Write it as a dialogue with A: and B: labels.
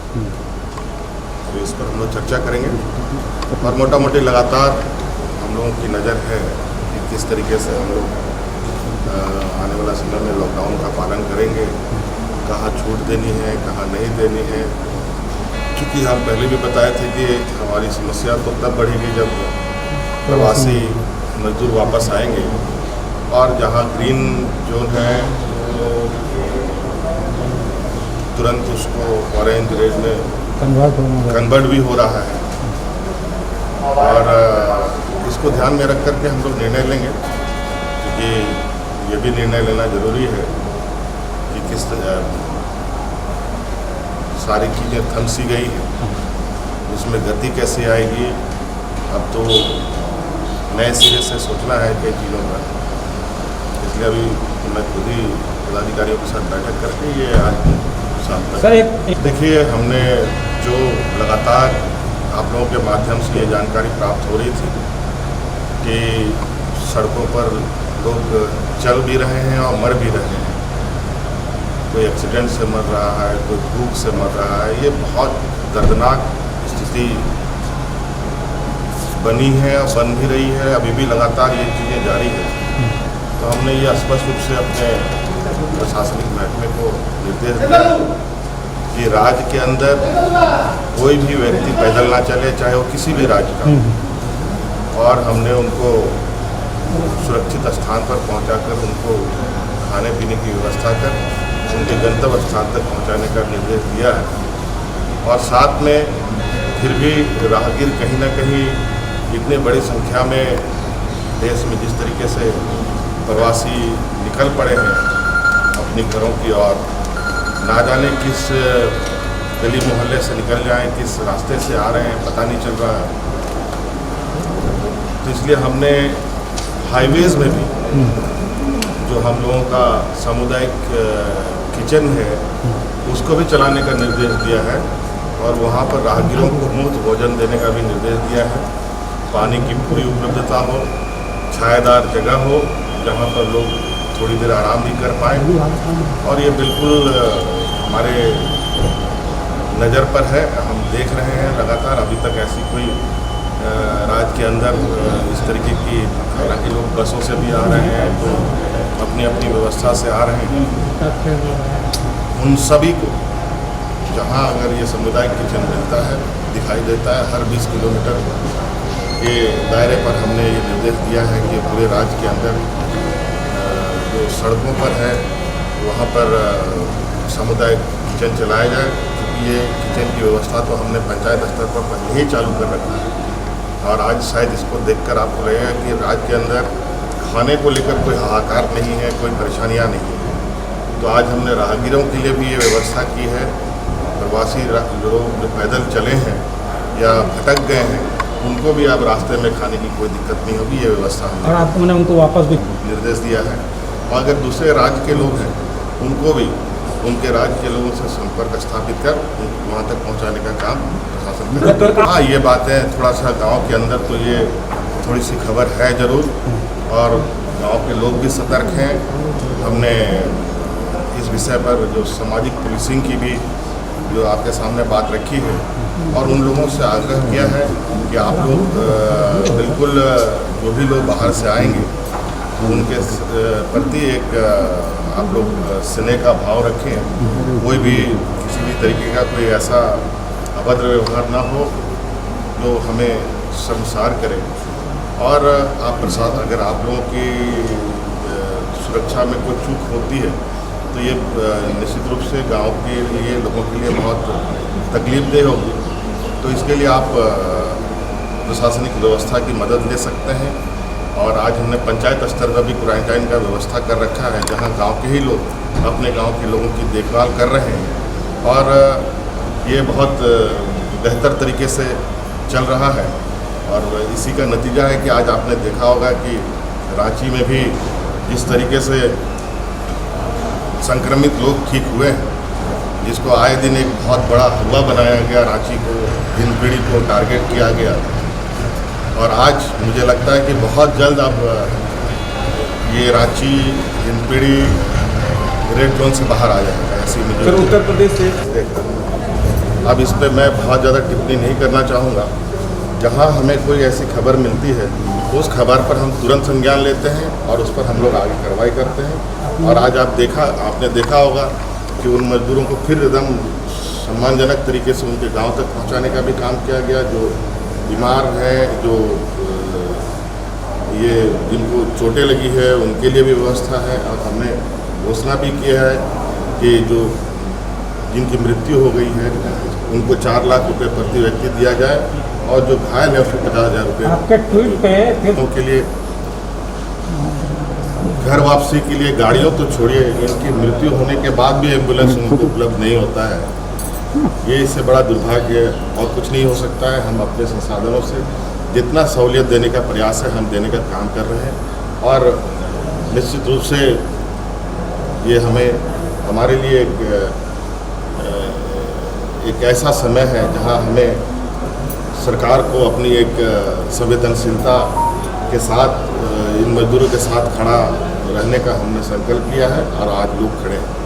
A: तो इस पर हम लोग चर्चा करेंगे और मोटा मोटी लगातार हम लोगों की नज़र है कि किस तरीके से हम लोग आने वाला समय में लॉकडाउन का पालन करेंगे, कहाँ छूट देनी है, कहाँ नहीं देनी है। क्योंकि हम पहले भी बताए थे कि हमारी समस्या तो तब बढ़ेगी जब प्रवासी मजदूर वापस आएंगे और जहाँ ग्रीन जोन है वो तुरंत उसको ऑरेंज रेड में कन्वर्ट भी हो रहा है। और इसको ध्यान में रख करके हम लोग निर्णय लेंगे, क्योंकि ये भी निर्णय लेना जरूरी है कि किस सारी चीज़ें थम सी गई हैं, उसमें गति कैसे आएगी। अब तो नए सिरे से सोचना है कई चीज़ों का, इसलिए अभी मैं खुद ही पदाधिकारियों के साथ बैठक करके ये आज शाम तक देखिए, हमने जो लगातार आप लोगों के माध्यम से ये जानकारी प्राप्त हो रही थी कि सड़कों पर लोग चल भी रहे हैं और मर भी रहे हैं, कोई एक्सीडेंट से मर रहा है, कोई भूख से मर रहा है, ये बहुत दर्दनाक स्थिति बनी है और बन भी रही है। अभी भी लगातार ये चीज़ें जारी है। तो हमने ये स्पष्ट रूप से अपने प्रशासनिक महकमे को निर्देश दिया कि राज्य के अंदर कोई भी व्यक्ति पैदल ना चले, चाहे वो किसी भी राज्य का। और हमने उनको सुरक्षित स्थान पर पहुंचाकर उनको खाने पीने की व्यवस्था कर उनके गंतव्य स्थान तक पहुंचाने का निर्देश दिया है। और साथ में फिर भी राहगीर कहीं ना कहीं इतनी बड़ी संख्या में देश में जिस तरीके से प्रवासी निकल पड़े हैं अपने घरों की ओर, ना जाने किस गली मोहल्ले से निकल जाएं, किस रास्ते से आ रहे हैं पता नहीं चल रहा है। तो इसलिए हमने हाईवेज़ में भी जो हम लोगों का सामुदायिक किचन है उसको भी चलाने का निर्देश दिया है और वहाँ पर राहगीरों को मुफ्त भोजन देने का भी निर्देश दिया है। पानी की पूरी उपलब्धता हो, छायादार जगह हो जहाँ पर लोग थोड़ी देर आराम भी कर पाएँ। और ये बिल्कुल हमारे नज़र पर है, हम देख रहे हैं लगातार। अभी तक ऐसी कोई राज्य के अंदर इस तरीके की, हालांकि लोग बसों से भी आ रहे हैं तो अपनी अपनी व्यवस्था से आ रहे हैं, उन सभी को जहां अगर ये सामुदायिक किचन मिलता है, दिखाई देता है, हर 20 किलोमीटर के दायरे पर हमने ये निर्देश दिया है कि पूरे राज्य के अंदर जो सड़कों पर है वहाँ पर सामुदायिक किचन चलाया जाए। क्योंकि ये किचन की व्यवस्था तो हमने पंचायत स्तर पर पहले ही चालू कर रखा है और आज शायद इसको देखकर आपको लगेगा कि राज्य के अंदर खाने को लेकर कोई हाहाकार नहीं है, कोई परेशानियां नहीं है। तो आज हमने राहगीरों के लिए भी ये व्यवस्था की है। प्रवासी लोग जो पैदल चले हैं या भटक गए हैं उनको भी अब रास्ते में खाने की कोई दिक्कत नहीं होगी, ये व्यवस्था हमने उनको वापस भी निर्देश दिया है। और अगर दूसरे राज्य के लोग हैं उनको भी उनके राज्य के लोगों से संपर्क स्थापित कर वहाँ तक पहुँचाने का काम प्रशासन करेगा। हाँ, ये बातें थोड़ा सा गांव के अंदर तो ये थोड़ी सी खबर है ज़रूर, और गांव के लोग भी सतर्क हैं। हमने इस विषय पर जो सामाजिक पुलिसिंग की भी जो आपके सामने बात रखी है और उन लोगों से आग्रह किया है कि आप लोग बिल्कुल जो भी लोग बाहर से आएंगे उनके प्रति एक आप लोग स्नेह का भाव रखें। कोई भी किसी भी तरीके का कोई ऐसा अभद्र व्यवहार ना हो जो हमें शर्मसार करे। और आप प्रसाद अगर आप लोगों की सुरक्षा में कोई चूक होती है तो ये निश्चित रूप से गांव के लिए, लोगों के लिए बहुत तकलीफदेह होगी। तो इसके लिए आप प्रशासनिक व्यवस्था की मदद ले सकते हैं। और आज हमने पंचायत स्तर पर भी क्वारंटाइन का व्यवस्था कर रखा है, जहां गांव के ही लोग अपने गांव के लोगों की देखभाल कर रहे हैं और ये बहुत बेहतर तरीके से चल रहा है। और इसी का नतीजा है कि आज आपने देखा होगा कि रांची में भी जिस तरीके से संक्रमित लोग ठीक हुए हैं, जिसको आए दिन एक बहुत बड़ा हमला बनाया गया, रांची को, हिंदपीढ़ी को टारगेट किया गया। और आज मुझे लगता है कि बहुत जल्द अब ये रांची, हिंदपीढ़ी रेड जोन से बाहर आ जाएगा। ऐसी मुझे
B: उत्तर प्रदेश से
A: अब इस पर मैं बहुत ज़्यादा टिप्पणी नहीं करना चाहूँगा। जहाँ हमें कोई ऐसी खबर मिलती है तो उस खबर पर हम तुरंत संज्ञान लेते हैं और उस पर हम लोग आगे कार्रवाई करते हैं। और आज आपने देखा होगा कि उन मजदूरों को फिर एकदम सम्मानजनक तरीके से उनके गांव तक पहुंचाने का भी काम किया गया। जो बीमार हैं, जो ये जिनको चोटें लगी है, उनके लिए भी व्यवस्था है। और हमने घोषणा भी किया है कि जो जिनकी मृत्यु हो गई है उनको 4 लाख रुपए प्रति व्यक्ति दिया जाए और जो घायल है उसको 50,000 रुपये
B: आपके ट्वीट पे
A: के लिए घर वापसी के लिए गाड़ियों तो छोड़िए, इनकी मृत्यु होने के बाद भी एम्बुलेंस उनको उपलब्ध नहीं होता है। ये इससे बड़ा दुर्भाग्य और कुछ नहीं हो सकता है। हम अपने संसाधनों से जितना सहूलियत देने का प्रयास है हम देने का काम कर रहे हैं। और निश्चित रूप से ये हमारे लिए एक ऐसा समय है जहां हमें सरकार को अपनी एक संवेदनशीलता के साथ इन मजदूरों के साथ खड़ा रहने का हमने संकल्प लिया है और आज लोग खड़े हैं।